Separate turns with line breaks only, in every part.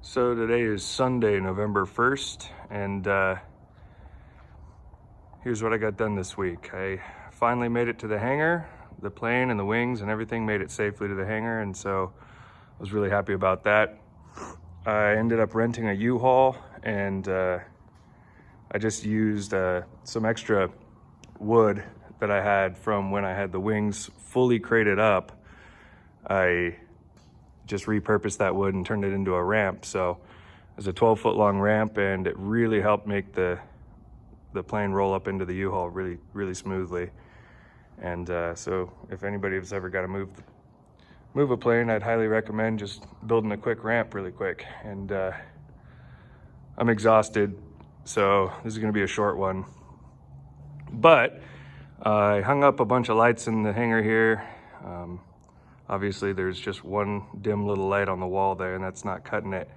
So today is Sunday, November 1st, and here's what I got done this week. I finally made it to the hangar. The plane and the wings and everything made it safely to the hangar, and so I was really happy about that. I ended up renting a U-Haul, and I just used some extra wood that I had from when I had the wings fully crated up. I just repurposed that wood and turned it into a ramp. So it's a 12-foot long ramp, and it really helped make the plane roll up into the U-Haul really smoothly. And so if anybody has ever got to move a plane, I'd highly recommend just building a quick ramp really quick. And I'm exhausted, so this is gonna be a short one. But I hung up a bunch of lights in the hangar here. Obviously there's just one dim little light on the wall there, and that's not cutting it.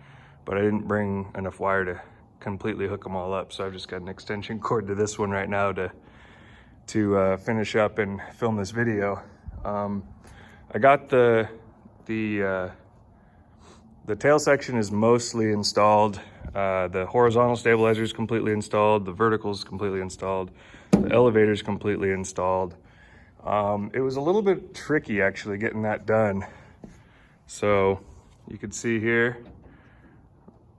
But I didn't bring enough wire to completely hook them all up, so I've just got an extension cord to this one right now to finish up and film this video. I got the tail section is mostly installed. The horizontal stabilizer is completely installed. The vertical is completely installed. The elevator is completely installed. It was a little bit tricky actually getting that done. So you can see here,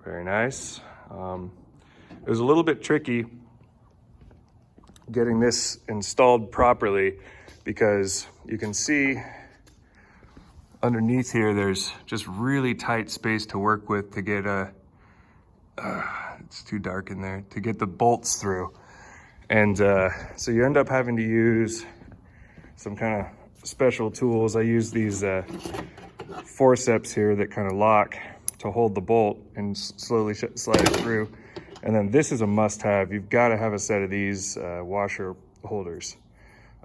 very nice. It was a little bit tricky getting this installed properly because you can see underneath here, there's just really tight space to work with to get it's too dark in there, to get the bolts through. And so you end up having to use some kind of special tools. I use these forceps here that kind of lock to hold the bolt and slowly slide it through. And then this is a must-have. You've got to have a set of these washer holders.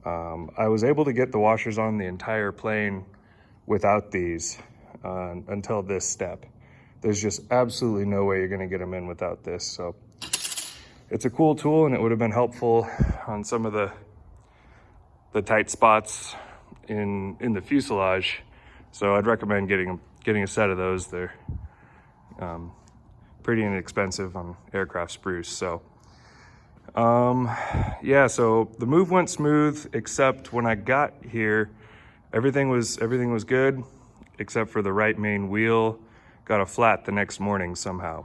I was able to get the washers on the entire plane without these until this step. There's just absolutely no way you're going to get them in without this. So it's a cool tool, and it would have been helpful on some of the tight spots in the fuselage. So I'd recommend getting a set of those. They're pretty inexpensive on aircraft spruce. So yeah, so the move went smooth, except when I got here, everything was good, except for the right main wheel got a flat the next morning somehow.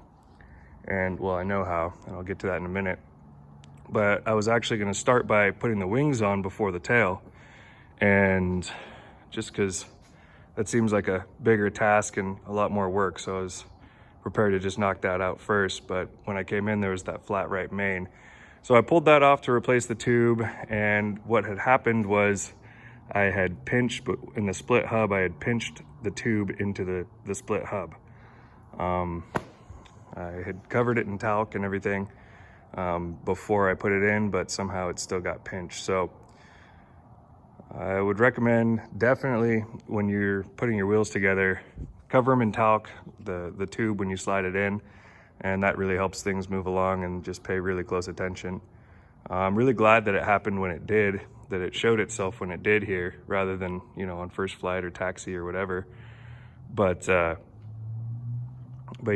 And well, I know how, and I'll get to that in a minute. But I was actually going to start by putting the wings on before the tail, and just because that seems like a bigger task and a lot more work, so I was prepared to just knock that out first. But when I came in, there was that flat right main. So I pulled that off to replace the tube, and what had happened was I had pinched, but in the split hub, I had pinched the tube into the split hub. I had covered it in talc and everything before I put it in, but somehow it still got pinched. So I would recommend definitely when you're putting your wheels together, cover them in talc, the tube when you slide it in, and that really helps things move along, and just pay really close attention. I'm really glad that it happened when it did, that it showed itself when it did here, rather than, you know, on first flight or taxi or whatever. But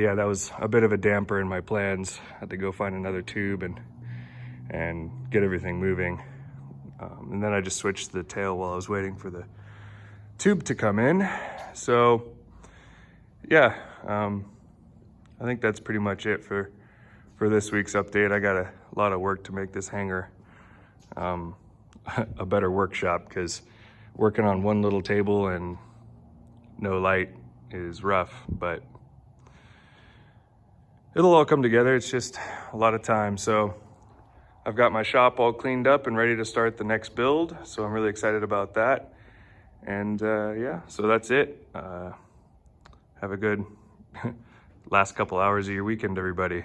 yeah, that was a bit of a damper in my plans. I had to go find another tube and get everything moving. And then I just switched the tail while I was waiting for the tube to come in. So yeah, I think that's pretty much it for this week's update. I got a lot of work to make this hangar a better workshop, because working on one little table and no light is rough, but it'll all come together. It's just a lot of time. So I've got my shop all cleaned up and ready to start the next build, so I'm really excited about that. And yeah, so that's it. Have a good last couple hours of your weekend, everybody.